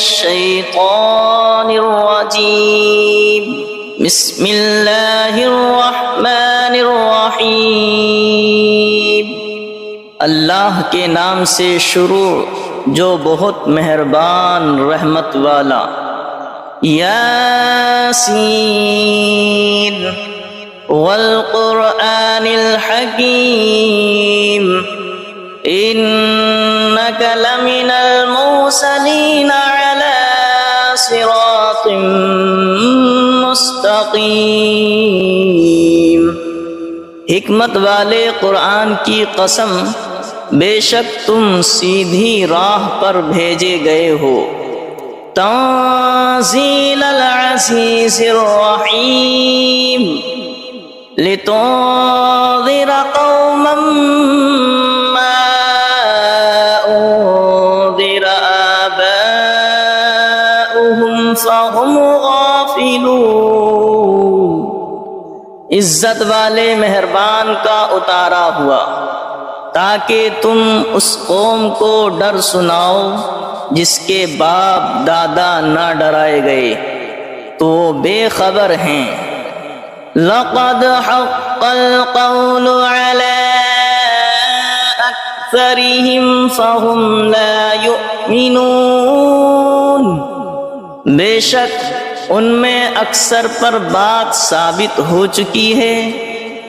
الشیطان الرجیم بسم اللہ الرحمن الرحیم اللہ کے نام سے شروع جو بہت مہربان رحمت والا۔ یاسین والقرآن الحکیم انک لمن المرسلین علی صراط مستقیم۔ حکمت والے قرآن کی قسم، بے شک تم سیدھی راہ پر بھیجے گئے ہو۔ تنزیل العزیز الرحیم لتنذر قوما ما انذر آباؤهم فهم غافلون۔ عزت والے مہربان کا اتارا ہوا تاکہ تم اس قوم کو ڈر سناؤ جس کے باپ دادا نہ ڈرائے گئے تو وہ بے خبر ہیں۔ لقد حق القول على اکثرهم فهم لا يؤمنون۔ بے شک ان میں اکثر پر بات ثابت ہو چکی ہے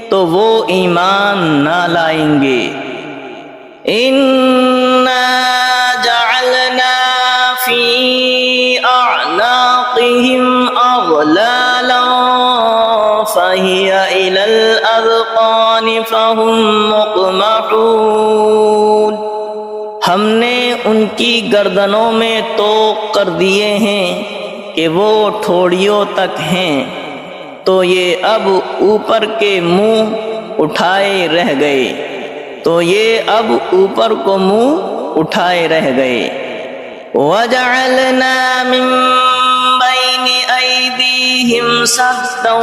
تو وہ ایمان نہ لائیں گے۔ اِنَّا جَعَلْنَا فِي أَعْنَاقِهِمْ أَغْلَالًا فَهِيَ إِلَى الْأَذْقَانِ فَهُمْ مُقْمَحُونَ۔ ہم نے ان کی گردنوں میں طوق کر دیے ہیں کہ وہ ٹھوڑیوں تک ہیں، تو یہ اب اوپر کے منہ اٹھائے رہ گئے، تو یہ اب اوپر کو منہ اٹھائے رہ گئے۔ وَجَعَلْنَا مِن بَيْنِ أَيْدِيهِمْ سَدًّا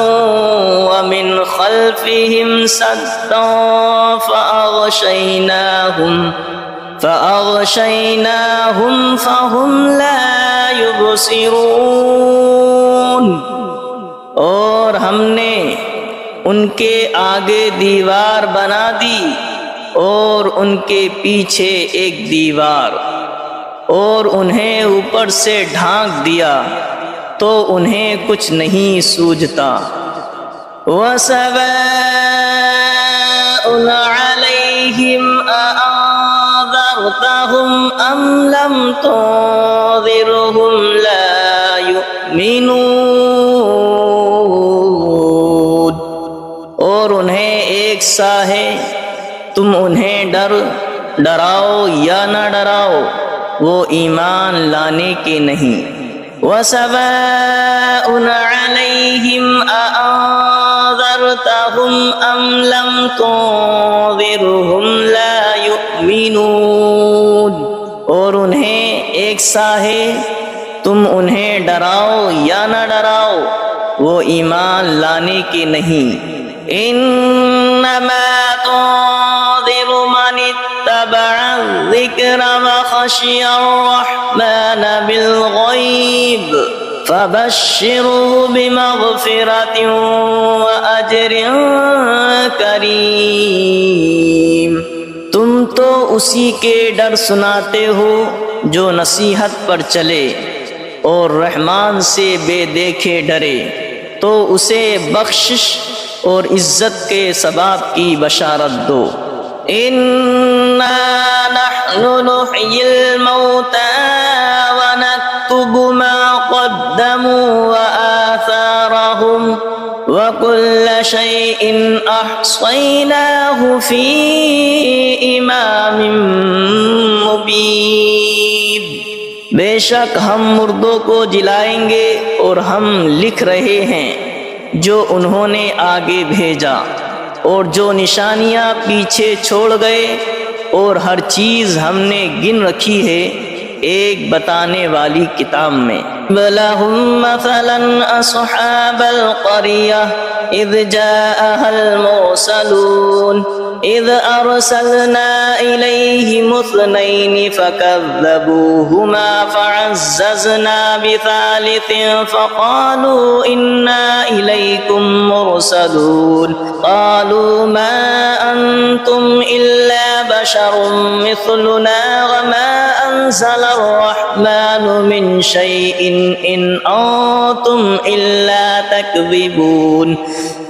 وَمِنْ خَلْفِهِمْ سَدًّا فَأَغْشَيْنَاهُمْ فَهُمْ لَا يُبْصِرُونَ۔ اور ہم نے ان کے آگے دیوار بنا دی اور ان کے پیچھے ایک دیوار، اور انہیں اوپر سے ڈھانک دیا تو انہیں کچھ نہیں سوجھتا۔ وَسَوَاءٌ عَلَيْهِمْ أَأَنذَرْتَهُمْ أَمْ لَمْ تُنذِرْهُمْ لَا يُؤْمِنُونَ۔ اور انہیں ایک سا ہے، تم انہیں ڈراؤ یا نہ ڈراؤ، وہ ایمان لانے کے نہیں۔ وَسَوَاءٌ عَلَيْهِمْ أَأَنذَرْتَهُمْ أَمْ لَمْ تُنذِرْهُمْ لَا يُؤْمِنُونَ۔ اور انہیں ایک سا ہے، تم انہیں ڈراؤ یا نہ ڈراؤ، وہ ایمان لانے کے نہیں۔ انما تنذر من اتبع الذکر وخشی الرحمن بالغیب فبشره بمغفرة وأجر کریم۔ تم تو اسی کے ڈر سناتے ہو جو نصیحت پر چلے اور رحمان سے بے دیکھے ڈرے، تو اسے بخشش اور عزت کے ثواب کی بشارت دو۔ اِنَّا نَحْنُ نُحْيِي الْمَوْتَى وَنَكْتُبُ مَا قَدَّمُوا وَآثَارَهُمْ وَكُلَّ شَيْءٍ أَحْصَيْنَاهُ فِي إِمَامٍ مُبِينٍ۔ بے شک ہم مردوں کو جلائیں گے اور ہم لکھ رہے ہیں جو انہوں نے آگے بھیجا اور جو نشانیاں پیچھے چھوڑ گئے، اور ہر چیز ہم نے گن رکھی ہے ایک بتانے والی کتاب میں۔ وَلَهُمْ مَثَلًا أَصْحَابَ الْقَرْيَةِ إِذْ جَاءَهَا الْمُرْسَلُونَ إذ أرسلنا إليهم اثنين فكذبوهما فعززنا بثالث فقالوا إنا إليكم مرسلون قالوا ما أنتم إلا بشر مثلنا وما أنزل الرحمن من شيء إن أنتم إلا تكذبون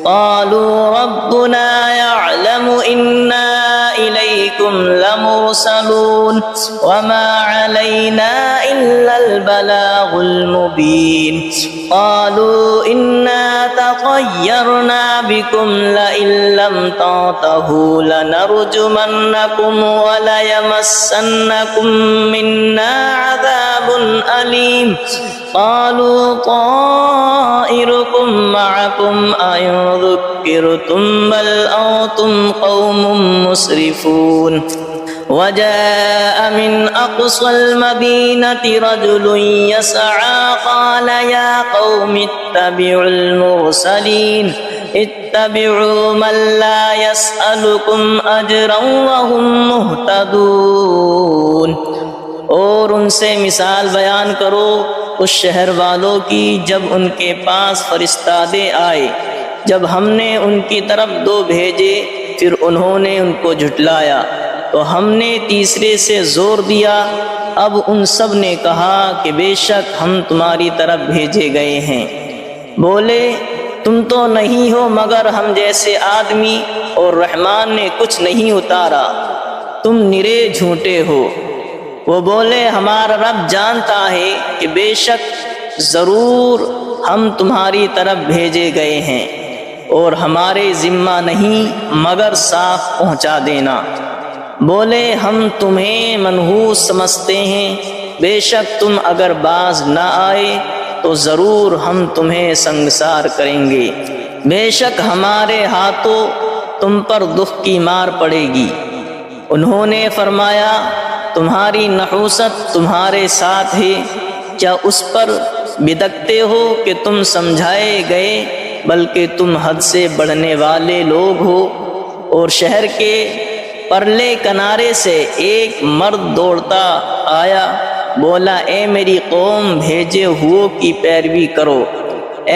قالوا ربنا يعلم إنا إليكم لمرسلون وما علينا إلا البلاغ المبين قالوا إنا تطيرنا بكم لئن لم تنتهوا لنرجمنكم وليمسنكم منا عذاب أليم قالوا طائركم معكم أئن ذكرتم بل أنتم قوم مسرفون وجاء من أقصى المدينة رجل يسعى قال يا قوم اتبعوا المرسلين اتبعوا من لا يسألكم أجرا وهم مهتدون اور ان سے مثال بیان کرو اس شہر والوں کی جب ان کے پاس فرستادے آئے، جب ہم نے ان کی طرف دو بھیجے پھر انہوں نے ان کو جھٹلایا تو ہم نے تیسرے سے زور دیا۔ اب ان سب نے کہا کہ بے شک ہم تمہاری طرف بھیجے گئے ہیں۔ بولے تم تو نہیں ہو مگر ہم جیسے آدمی اور رحمان نے کچھ نہیں اتارا، تم نرے جھوٹے ہو۔ وہ بولے ہمارا رب جانتا ہے کہ بے شک ضرور ہم تمہاری طرف بھیجے گئے ہیں اور ہمارے ذمہ نہیں مگر صاف پہنچا دینا۔ بولے ہم تمہیں منحوس سمجھتے ہیں، بے شک تم اگر باز نہ آئے تو ضرور ہم تمہیں سنگسار کریں گے، بے شک ہمارے ہاتھوں تم پر دکھ کی مار پڑے گی۔ انہوں نے فرمایا تمہاری نحوست تمہارے ساتھ ہے، کیا اس پر بدکتے ہو کہ تم سمجھائے گئے، بلکہ تم حد سے بڑھنے والے لوگ ہو۔ اور شہر کے پرلے کنارے سے ایک مرد دوڑتا آیا، بولا اے میری قوم بھیجے ہوئوں کی پیروی کرو،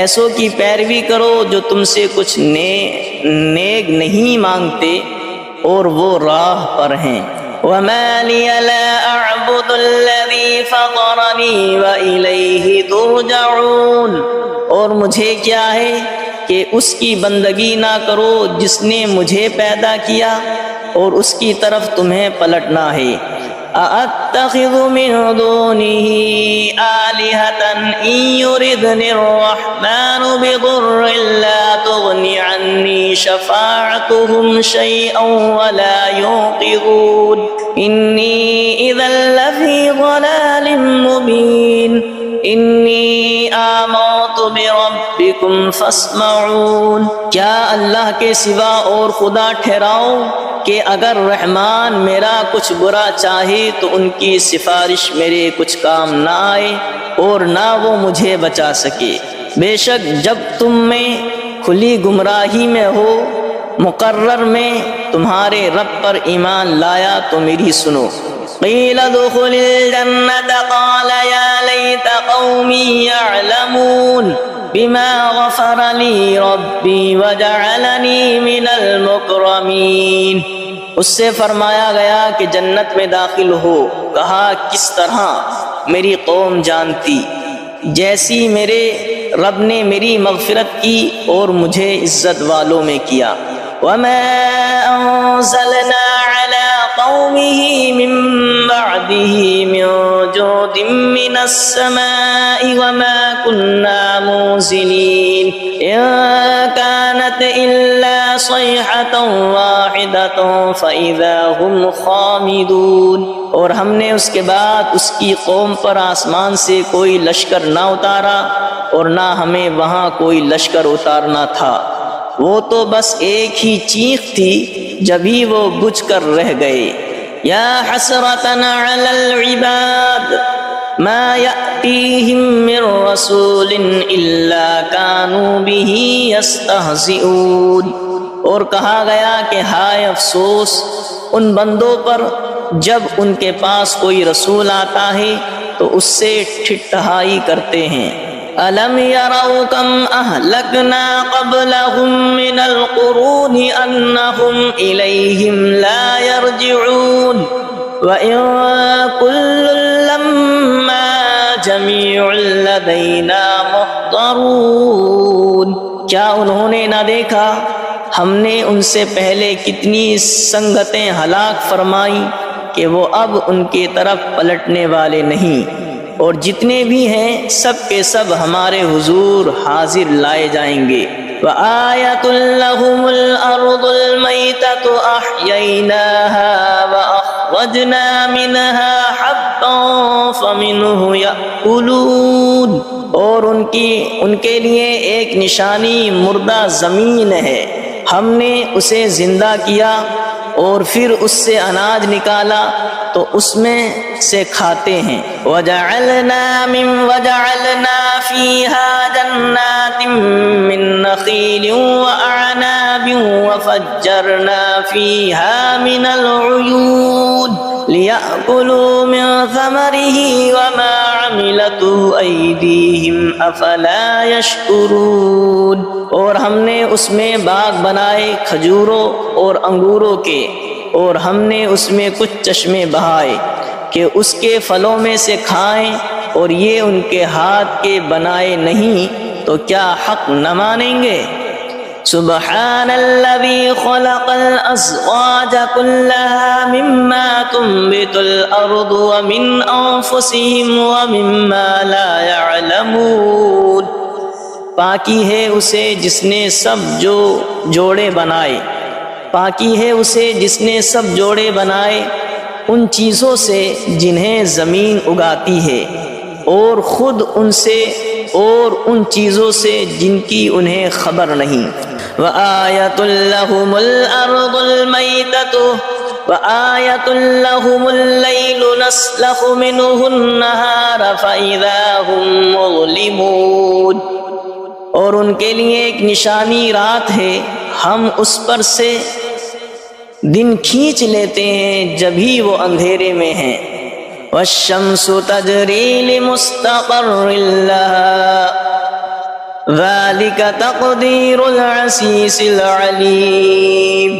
ایسوں کی پیروی کرو جو تم سے کچھ نیک نہیں مانگتے اور وہ راہ پر ہیں۔ وَمَا لِيَ لَا أَعْبُدُ الَّذِي فَطَرَنِي وَإِلَيْهِ تُرْجَعُونَ، اور مجھے کیا ہے کہ اس کی بندگی نہ کرو جس نے مجھے پیدا کیا اور اس کی طرف تمہیں پلٹنا ہے۔ أَأَتَّخِذُ مِن دُونِهِ آلِهَةً إِن يُرِدْنِ الرَّحْمَنُ بِضُرٍّ لَّا تُغْنِ عَنِّي شَفَاعَتُهُمْ شَيْئًا وَلَا يُنقِذُونِ إِنِّي إِذًا لَّفِي ضَلَالٍ مُّبِينٍ إِنِّي آمَنتُ بِرَبِّكُمْ فَاسْمَعُونِ، کیا اللہ کے سوا اور خدا ٹھہراؤ کہ اگر رحمان میرا کچھ برا چاہے تو ان کی سفارش میرے کچھ کام نہ آئے اور نہ وہ مجھے بچا سکے۔ بے شک جب تم میں کھلی گمراہی میں ہو، مقرر میں تمہارے رب پر ایمان لایا تو میری سنو۔ قیل ادخل الجنة قال یا لیت قومی یعلمون بما غفر لی ربی وجعلنی من المکرمین، اس سے فرمایا گیا کہ جنت میں داخل ہو۔ کہا کس طرح میری قوم جانتی، جیسی میرے رب نے میری مغفرت کی اور مجھے عزت والوں میں کیا۔ وما انزلنا على قومه من بعده من جود من السماء وما كنا منزلين إن كانت إلا صيحة واحدة فإذا هم خامدون، اور ہم نے اس کے بعد اس کی قوم پر آسمان سے کوئی لشکر نہ اتارا اور نہ ہمیں وہاں کوئی لشکر اتارنا تھا، وہ تو بس ایک ہی چیخ تھی جبھی وہ بجھ کر رہ گئے۔ یا حسرتنا علی العباد ما یأتیہم من رسول الا کانوا به یستہزئون، اور کہا گیا کہ ہائے افسوس ان بندوں پر جب ان کے پاس کوئی رسول آتا ہے تو اس سے ٹھٹھائی کرتے ہیں۔ أَلَمْ يَرَوْا كَمْ أَهْلَكْنَا قَبْلَهُمْ مِنَ الْقُرُونِ أَنَّهُمْ إِلَيْهِمْ لَا يَرْجِعُونَ وَإِن كُلٌّ لَّمَّا جَمِيعٌ لَّدَيْنَا مُحْضَرُونَ۔ کیا انہوں نے نہ دیکھا ہم نے ان سے پہلے کتنی سنگتیں ہلاک فرمائی کہ وہ اب ان کی طرف پلٹنے والے نہیں، اور جتنے بھی ہیں سب کے سب ہمارے حضور حاضر لائے جائیں گے۔ وَآيَةٌ لَّهُمُ الْأَرْضُ الْمَيْتَةُ أَحْيَيْنَاهَا وَأَخْرَجْنَا مِنْهَا حَبًّا فَمِنْهُ يَأْكُلُونَ۔ اور ان کے لیے ایک نشانی مردہ زمین ہے، ہم نے اسے زندہ کیا اور پھر اس سے اناج نکالا تو اس میں سے کھاتے ہیں۔ وَجَعَلْنَا فِيهَا جَنَّاتٍ مِّن نَّخِيلٍ وَأَعْنَابٍ وَفَجَّرْنَا فِيهَا مِنَ الْعُيُونِ لِيَأْكُلُوا مِن ثَمَرِهِ وَمَا عَمِلَتْهُ أَيْدِيهِمْ أَفَلَا يَشْكُرُونَ۔ اور ہم نے اس میں باغ بنائے کھجوروں اور انگوروں کے، اور ہم نے اس میں کچھ چشمے بہائے کہ اس کے پھلوں میں سے کھائیں، اور یہ ان کے ہاتھ کے بنائے نہیں تو کیا حق نہ مانیں گے؟ سبحان الذي خلق الأزواج كلها مما تنبت الأرض ومن أنفسهم ومما لا يعلمون۔ پاکی ہے اسے جس نے سب جوڑے بنائے، پاکی ہے اسے جس نے سب جوڑے بنائے ان چیزوں سے جنہیں زمین اگاتی ہے، اور خود ان سے اور ان چیزوں سے جن کی انہیں خبر نہیں۔ وَآيَةٌ لَّهُمُ الْأَرْضُ الْمَيْتَةُ وَآيَةٌ لَّهُمُ اللَّيْلُ نَسْلَخُ مِنْهُ النَّهَارَ فَإِذَا هُمْ مُظْلِمُونَ۔ اور ان کے لیے ایک نشانی رات ہے، ہم اس پر سے دن کھینچ لیتے ہیں جبھی وہ اندھیرے میں ہیں۔ وَالشَّمْسُ تَجْرِي لِمُسْتَقَرٍّ لَّهَا ذَلِكَ تَقْدِيرُ الْعَزِيزِ الْعَلِيمِ۔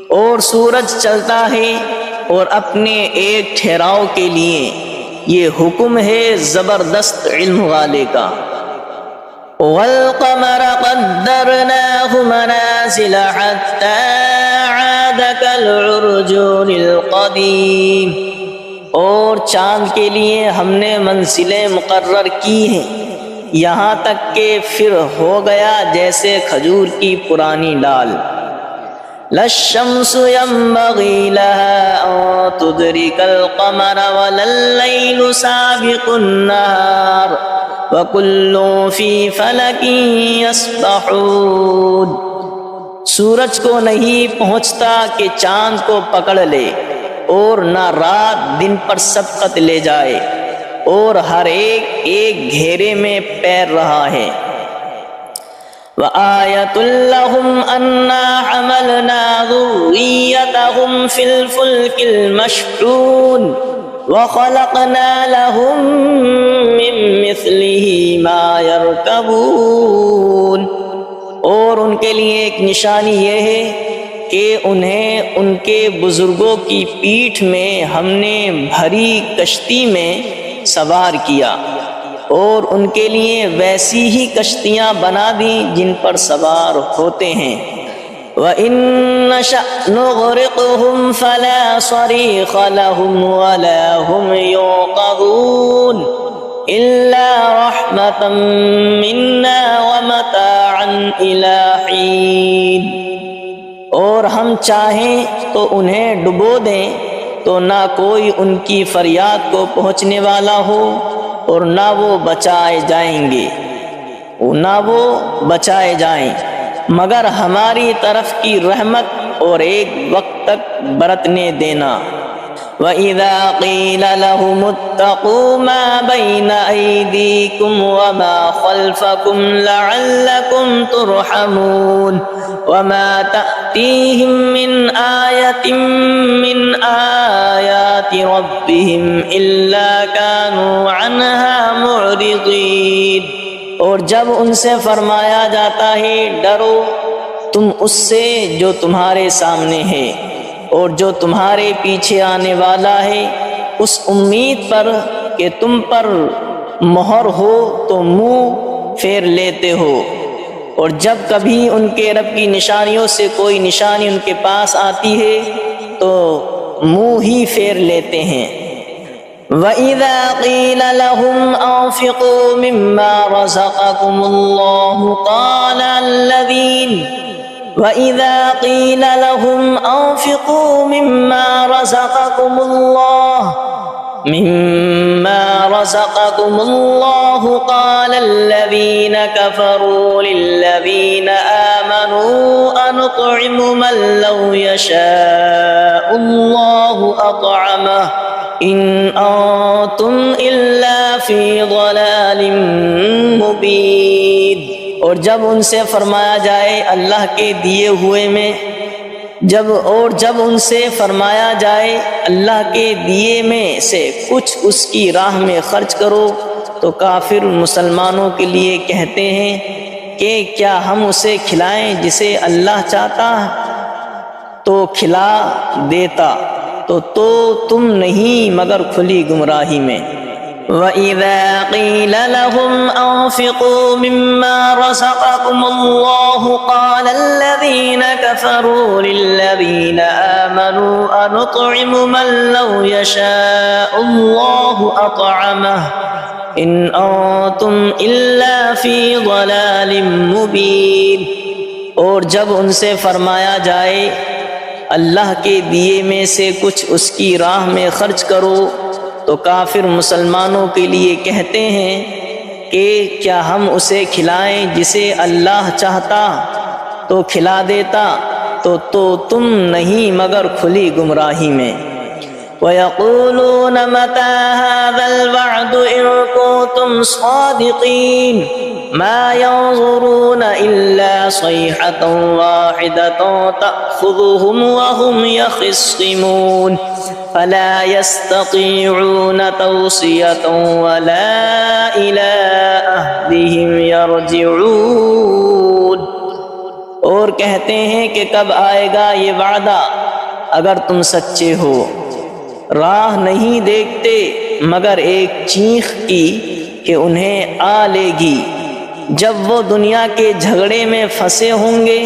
اور سورج چلتا ہے اور اپنے ایک ٹھہراؤ کے لیے، یہ حکم ہے زبردست علم والے کا۔ وَالْقَمَرَ قَدَّرْنَاهُ مَنَازِلَ حَتَّى عَادَ كَالْعُرْجُونِ الْقَدِيمِ۔ اور چاند کے لیے ہم نے منزلیں مقرر کی ہیں یہاں تک کہ پھر ہو گیا جیسے کھجور کی پرانی ڈال۔ لَا الشَّمْسُ يَنبَغِي لَهَا أَن تُدْرِكَ الْقَمَرَ وَلَا اللَّيْلُ سَابِقُ النَّهَارِ وَكُلٌّ فِي فَلَكٍ يَسْبَحُونَ۔ سورج کو نہیں پہنچتا کہ چاند کو پکڑ لے، اور نہ رات دن پر سبقت لے جائے، اور ہر ایک گھیرے میں پیر رہا ہے۔ وَآيَةٌ لَّهُمْ أَنَّا حَمَلْنَا ذُرِّيَّتَهُمْ فِي الْفُلْكِ الْمَشْحُونِ وَخَلَقْنَا لَهُم مِّن مِّثْلِهِ مَا يَرْكَبُونَ۔ اور ان کے لیے ایک نشانی یہ ہے کہ انہیں ان کے بزرگوں کی پیٹھ میں ہم نے بھری کشتی میں سوار کیا، اور ان کے لیے ویسی ہی کشتیاں بنا دیں جن پر سوار ہوتے ہیں۔ وَإِن نَّشَأْ نُغْرِقْهُمْ فَلَا صَرِيخَ لَهُمْ وَلَا هُمْ يُنقَذُونَ إِلَّا رَحْمَةً مِّنَّا وَمَتَاعًا إِلَىٰ حِينٍ۔ اور ہم چاہیں تو انہیں ڈبو دیں تو نہ کوئی ان کی فریاد کو پہنچنے والا ہو، اور نہ وہ بچائے جائیں مگر ہماری طرف کی رحمت اور ایک وقت تک برتنے دینا۔ وَإِذَا قِيلَ لَهُمُ اتَّقُوا مَا بَيْنَ أَيْدِيكُمْ وَمَا خَلْفَكُمْ لَعَلَّكُمْ تُرْحَمُونَ وَمَا تَأْتِيهِمْ مِنْ آيَةٍ مِنْ آيَاتِ رَبِّهِمْ إِلَّا كَانُوا عَنْهَا مُعْرِضِينَ۔ اور جب ان سے فرمایا جاتا ہے ڈرو تم اس سے جو تمہارے سامنے ہے اور جو تمہارے پیچھے آنے والا ہے، اس امید پر کہ تم پر مہر ہو تو منہ پھیر لیتے ہو، اور جب کبھی ان کے رب کی نشانیوں سے کوئی نشانی ان کے پاس آتی ہے تو منہ ہی پھیر لیتے ہیں۔ وَإِذَا قِيلَ لَهُمْ أَنفِقُوا مِمَّا رَزَقَكُمُ اللَّهُ وَإِذَا قِيلَ لَهُمْ أَنفِقُوا مِمَّا رَزَقَكُمُ اللَّهُ قَالَ الَّذِينَ كَفَرُوا لِلَّذِينَ آمَنُوا أَنُطْعِمُ مَن لَّوْ يَشَاءُ اللَّهُ أَطْعَمَهُ إِنْ أَنتُمْ إِلَّا فِي ضَلَالٍ مُّبِينٍ۔ اور جب ان سے فرمایا جائے اللہ کے دیے ہوئے میں جب ان سے فرمایا جائے اللہ کے دیے میں سے کچھ اس کی راہ میں خرچ کرو تو کافر مسلمانوں کے لیے کہتے ہیں کہ کیا ہم اسے کھلائیں جسے اللہ چاہتا تو کھلا دیتا، تو تم نہیں مگر کھلی گمراہی میں۔ وَإِذَا قِيلَ لَهُمْ أَنفِقُوا مِمَّا رَزَقَكُمُ اللَّهُ قَالَ الَّذِينَ كَفَرُوا لِلَّذِينَ آمَنُوا أَنُطْعِمُ مَن لَّوْ يَشَاءُ اللَّهُ أَطْعَمَهُ إِنْ أَنتُمْ إِلَّا فِي ضَلَالٍ مُّبِينٍ۔ اور جب ان سے فرمایا جائے اللہ کے دیے میں سے کچھ اس کی راہ میں خرچ کرو تو کافر مسلمانوں کے لیے کہتے ہیں کہ کیا ہم اسے کھلائیں جسے اللہ چاہتا تو کھلا دیتا، تو تم نہیں مگر کھلی گمراہی میں۔ وَيَقُولُونَ مَتَىٰ هَٰذَا الْوَعْدُ إِن كُنتُمْ صَادِقِينَ مَا يَنظُرُونَ إِلَّا صَيْحَةً وَاحِدَةً تَأْخُذُهُمْ وَهُمْ يَخِصِّمُونَ فَلَا يَسْتَطِيعُونَ تَوْصِيَةً وَلَا إِلَىٰ أَهْلِهِمْ يَرْجِعُونَ۔ اور کہتے ہیں کہ کب آئے گا یہ وعدہ اگر تم سچے ہو، راہ نہیں دیکھتے مگر ایک چیخ کی کہ انہیں آ لے گی، جب وہ دنیا کے جھگڑے میں پھنسے ہوں گے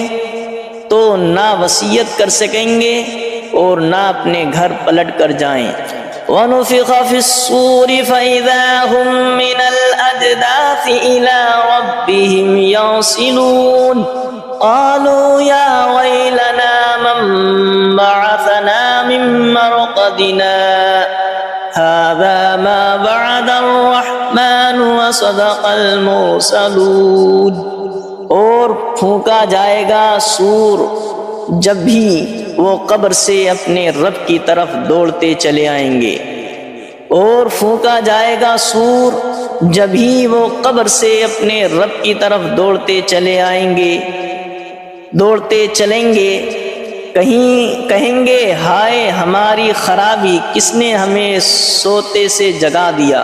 تو نہ وصیت کر سکیں گے اور نہ اپنے گھر پلٹ کر جائیں۔ وَنُفِخَ فِي الصُّورِ فَإِذَا هُم مِّنَ الْأَجْدَاثِ إِلَىٰ رَبِّهِمْ يَنسِلُونَ قَالُوا يَا وَيْلَنَا مَن بَعَثَنَا مِن مَّرْقَدِنَا هَٰذَا مَا وَعَدَ الرَّحْمَٰنُ وَصَدَقَ الْمُرْسَلُونَ۔ اور پھونکا جائے گا سور جب بھی وہ قبر سے اپنے رب کی طرف دوڑتے چلے آئیں گے، اور پھونکا جائے گا سور جب ہی وہ قبر سے اپنے رب کی طرف دوڑتے چلے آئیں گے، دوڑتے چلیں گے، کہیں گے ہائے ہماری خرابی، کس نے ہمیں سوتے سے جگا دیا۔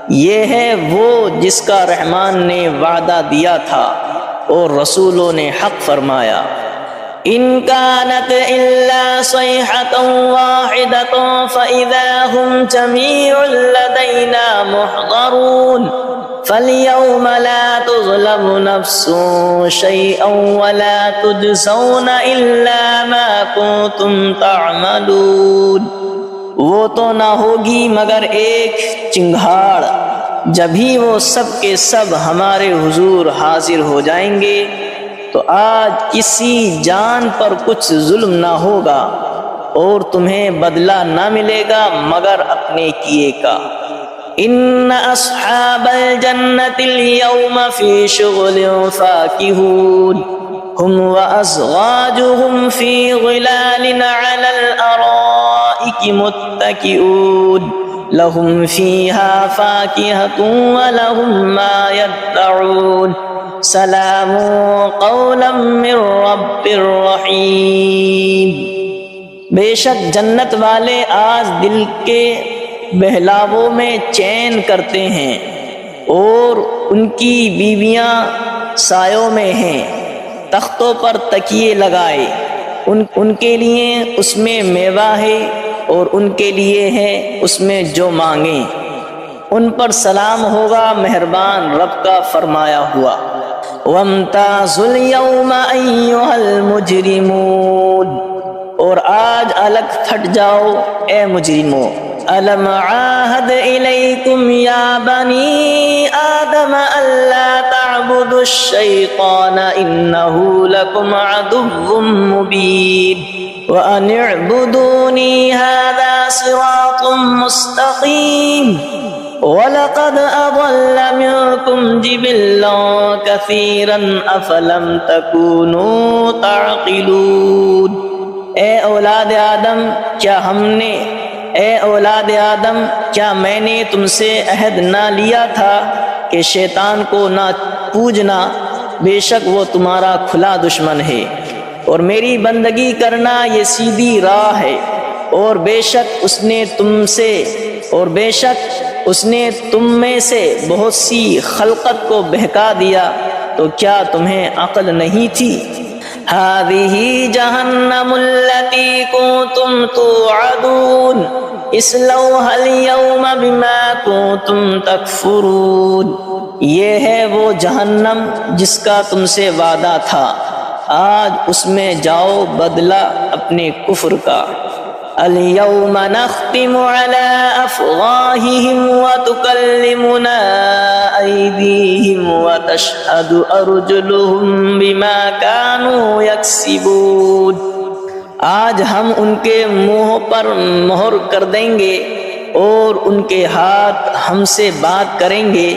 یہ ہے وہ جس کا رحمان نے وعدہ دیا تھا اور رسولوں نے حق فرمایا۔ إِن كَانَتْ إِلَّا صَيْحَةً وَاحِدَةً فَإِذَا هُمْ جَمِيعٌ لَّدَيْنَا مُحْضَرُونَ فَالْيَوْمَ لَا تُظْلَمُ نَفْسٌ شَيْئًا وَلَا تُجْزَوْنَ إِلَّا مَا كُنتُمْ تَعْمَلُونَ۔ وہ تو نہ ہوگی مگر ایک چنگھاڑ، جبھی وہ سب کے سب ہمارے حضور حاضر ہو جائیں گے تو آج کسی جان پر کچھ ظلم نہ ہوگا اور تمہیں بدلہ نہ ملے گا مگر اپنے کیے کا۔ ان اصحاب الجنة اليوم في شغل فاكهون هم وازواجهم في ظلال على الارائك الارائك متكئون لهم فيها فاكهة ولهم ما يدعون سلام قولا من رب رحیم۔ بے شک جنت والے آج دل کے بہلاووں میں چین کرتے ہیں، اور ان کی بیویاں سایوں میں ہیں، تختوں پر تکیے لگائے، ان کے لیے اس میں میوہ ہے اور ان کے لیے ہے اس میں جو مانگیں، ان پر سلام ہوگا مہربان رب کا فرمایا ہوا۔ وَامْتَازُوا الْيَوْمَ أَيُّهَا الْمُجْرِمُونَ، اور آج الگ پھٹ جاؤ اے مجرموں۔ أَلَمْ عَاهَدْ إِلَيْكُمْ يَا بَنِي آدَمَ أَلَّا تَعْبُدُوا الشَّيْطَانَ إِنَّهُ لَكُمْ عَدُوٌّ مُّبِينٌ وَأَنِ اعْبُدُونِي هَذَا صِرَاطٌ مُّسْتَقِيمٌ وَلَقَدْ أَضَلَّ مِنكُمْ جِبِلًّا كَثِيرًا أَفَلَمْ تَكُونُوا تَعْقِلُونَ۔ اے اولاد آدم کیا میں نے تم سے عہد نہ لیا تھا کہ شیطان کو نہ پوجنا، بے شک وہ تمہارا کھلا دشمن ہے، اور میری بندگی کرنا یہ سیدھی راہ ہے، اور بے شک اس نے تم میں سے بہت سی خلقت کو بہکا دیا، تو کیا تمہیں عقل نہیں تھی؟ هذه جہنم التي كنتم توعدون اصلوها اليوم بما كنتم تکفرون، یہ ہے وہ جہنم جس کا تم سے وعدہ تھا، آج اس میں جاؤ بدلہ اپنے کفر کا۔ اليوم نختم على أفواههم وتكلمنا أيديهم وتشهد أرجلهم بما كانوا يكسبون، آج ہم ان کے منہ پر مہر کر دیں گے، اور ان کے ہاتھ ہم سے بات کریں گے،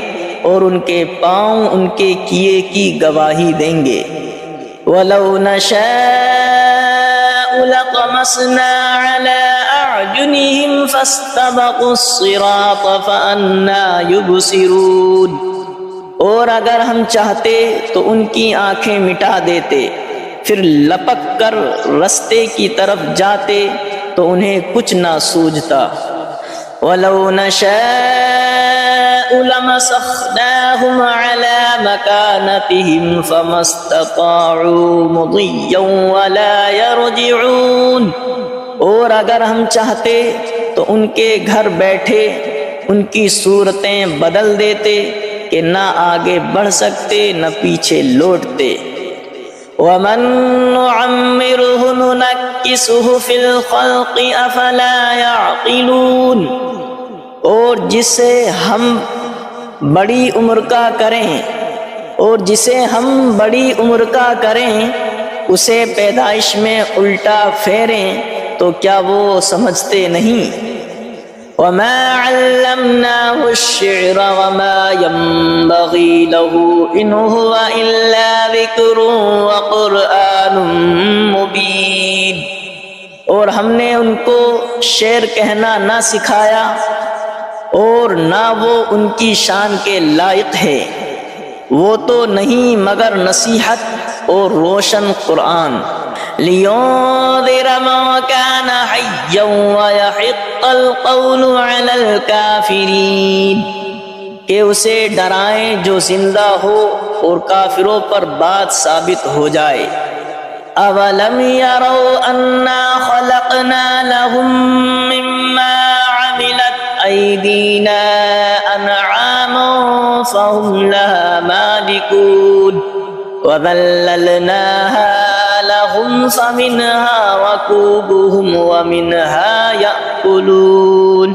اور ان کے پاؤں ان کے کیے کی گواہی دیں گے۔ وَلَوْ نَشَاءُ لَطَمَسْنَا عَلَىٰ أَعْيُنِهِمْ فَاسْتَبَقُوا الصِّرَاطَ فَأَنَّىٰ يُبْصِرُونَ، اور اگر ہم چاہتے تو ان کی آنکھیں مٹا دیتے، پھر لپک کر رستے کی طرف جاتے تو انہیں کچھ نہ سوجھتا۔ وَلَوْ نَشَاءُ لَمَسَخْنَاهُمْ عَلَىٰ مَكَانَتِهِمْ فَمَا اسْتَطَاعُوا مُضِيًّا وَلَا يَرْجِعُونَ، اور اگر ہم چاہتے تو ان کے گھر بیٹھے ان کی صورتیں بدل دیتے کہ نہ آگے بڑھ سکتے نہ پیچھے لوٹتے۔ وَمَن نُّعَمِّرْهُ نُنَكِّسْهُ فِي الْخَلْقِ أَفَلَا يَعْقِلُونَ، اور جسے ہم بڑی عمر کا کریں اسے پیدائش میں الٹا پھیریں تو کیا وہ سمجھتے نہیں؟ وَمَا عَلَّمْنَاهُ الشِّعْرَ وَمَا يَنبَغِي لَهُ إِنْ هُوَ إِلَّا ذِكْرٌ وَقُرْآنٌ مُبِينٌ، اور ہم نے ان کو شعر کہنا نہ سکھایا، اور نہ وہ ان کی شان کے لائق ہے، وہ تو نہیں مگر نصیحت اور روشن قرآن۔ لِيُنذِرَ مَن كَانَ حَيًّا وَيَحِقَّ الْقَوْلُ عَلَى الْكَافِرِينَ، کہ اسے ڈرائیں جو زندہ ہو اور کافروں پر بات ثابت ہو جائے۔ أَوَلَمْ يَرَوْا أَنَّا خَلَقْنَا لَهُم مِّمَّا عَمِلَتْ أَيْدِينَا أَنْعَامًا فَهُمْ لَهَا مَالِكُونَ وَذَلَّلْنَاهَا لَهُمْ فَمِنْهَا رَكُوبُهُمْ وَمِنْهَا يَأْكُلُونَ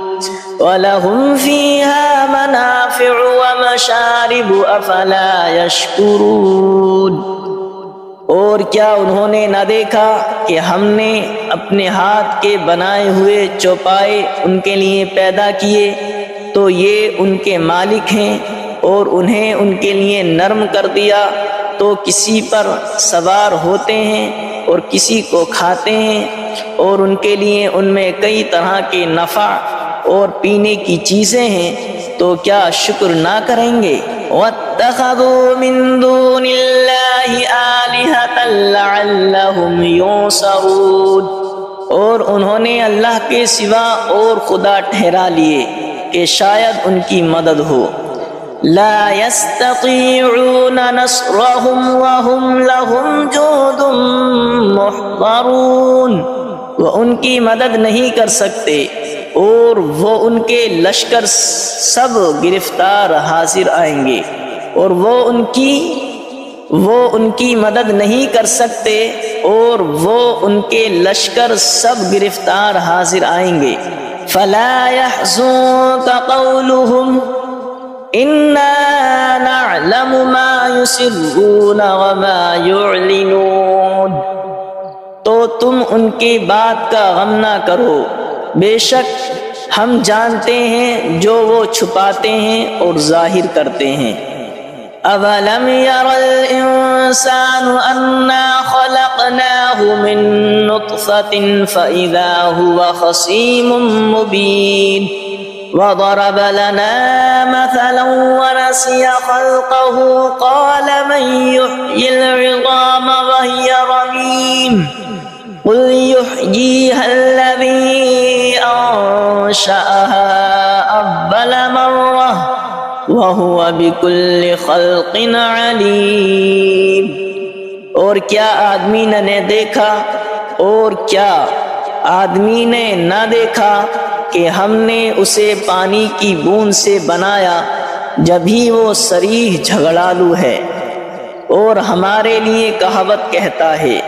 وَلَهُمْ فِيهَا مَنَافِعُ وَمَشَارِبُ أَفَلَا يَشْكُرُونَ، اور کیا انہوں نے نہ دیکھا کہ ہم نے اپنے ہاتھ کے بنائے ہوئے چوپائے ان کے لیے پیدا کیے، تو یہ ان کے مالک ہیں، اور انہیں ان کے لیے نرم کر دیا تو کسی پر سوار ہوتے ہیں اور کسی کو کھاتے ہیں، اور ان کے لیے ان میں کئی طرح کے نفع اور پینے کی چیزیں ہیں، تو کیا شکر نہ کریں گے؟ وَاتَّخَذُوا مِن دُونِ اللَّهِ آلِهَةً لَعَلَّهُمْ يُنصَرُونَ، اور انہوں نے اللہ کے سوا اور خدا ٹھہرا لیے کہ شاید ان کی مدد ہو۔ لا يستطيعون نصرهم وهم لهم جند محضرون، وہ ان کی مدد نہیں کر سکتے اور وہ ان کے لشکر سب گرفتار حاضر آئیں گے، اور وہ ان کی مدد نہیں کر سکتے اور وہ ان کے لشکر سب گرفتار حاضر آئیں گے۔ فلا يحزنك قولهم انا نعلم ما يسرون وما يعلنون، تو تم ان کی بات کا غم نہ کرو، بے شک ہم جانتے ہیں جو وہ چھپاتے ہیں اور ظاہر کرتے ہیں۔ اولم ير الانسان انا خلقناه من نطفة فاذا هو خصيم مبين، وضرب لنا مثلا ونسي خلقه قال من يحيي العظام وهي رميم قل يحييها الذي أنشأها أول مرة وهو بكل خلق عليم، اور کیا آدمی نے دیکھا اور کیا آدمی نے نہ دیکھا کہ ہم نے اسے پانی کی بوند سے بنایا جبھی وہ صریح جھگڑالو ہے، اور ہمارے لیے کہاوت کہتا ہے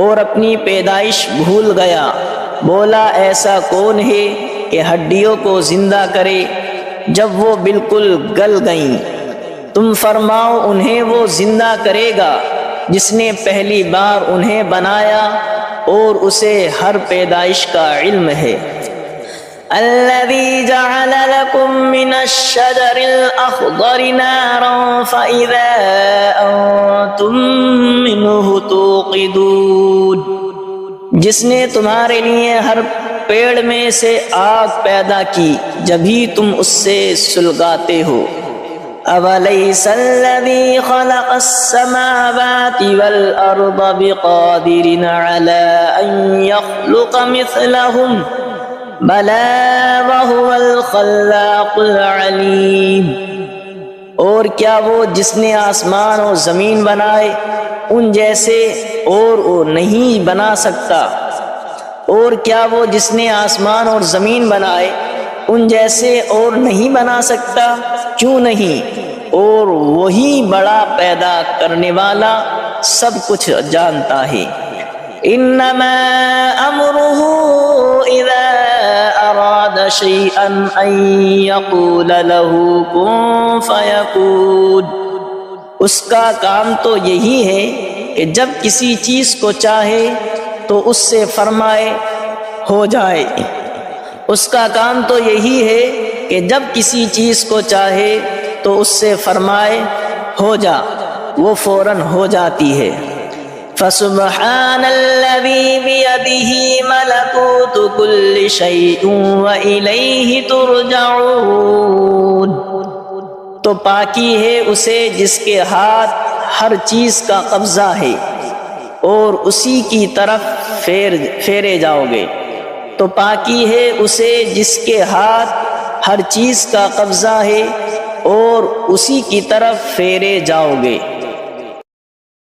اور اپنی پیدائش بھول گیا، بولا ایسا کون ہے کہ ہڈیوں کو زندہ کرے جب وہ بالکل گل گئیں؟ تم فرماؤ انہیں وہ زندہ کرے گا جس نے پہلی بار انہیں بنایا اور اسے ہر پیدائش کا علم ہے۔ الذي جعل لكم من الشجر الأخضر نارا فإذا أنتم منه توقدون، جس نے تمہارے لیے ہر پیڑ میں سے آگ پیدا کی جبھی تم اس سے سلگاتے ہو۔ أَوَلَيْسَ الَّذِي خَلَقَ السَّمَاوَاتِ وَالْأَرْضَ بِقَادِرٍ عَلَىٰ أَن يَخْلُقَ مِثْلَهُمْ بَلَىٰ وَهُوَ الْخَلَّاقُ الْعَلِيمُ، اور کیا وہ جس نے آسمان اور زمین بنائے ان جیسے اور وہ نہیں بنا سکتا؟ اور کیا وہ جس نے آسمان اور زمین بنائے ان جیسے اور نہیں بنا سکتا؟ کیوں نہیں، اور وہی بڑا پیدا کرنے والا سب کچھ جانتا ہے۔ انما امره اذا اراد شيئا ان يقول له كن فيكون، اس کا کام تو یہی ہے کہ جب کسی چیز کو چاہے تو اس سے فرمائے ہو جائے۔ اس کا کام تو یہی ہے کہ جب کسی چیز کو چاہے تو اس سے فرمائے ہو جا، وہ فوراً ہو جاتی ہے۔ فسبحان الذي بيده ملكوت كل شيء وإليه ترجعون، تو پاکی ہے اسے جس کے ہاتھ ہر چیز کا قبضہ ہے اور اسی کی طرف پھیرے جاؤ گے۔ تو پاکی ہے اسے جس کے ہاتھ ہر چیز کا قبضہ ہے اور اسی کی طرف پھیرے جاؤ گے۔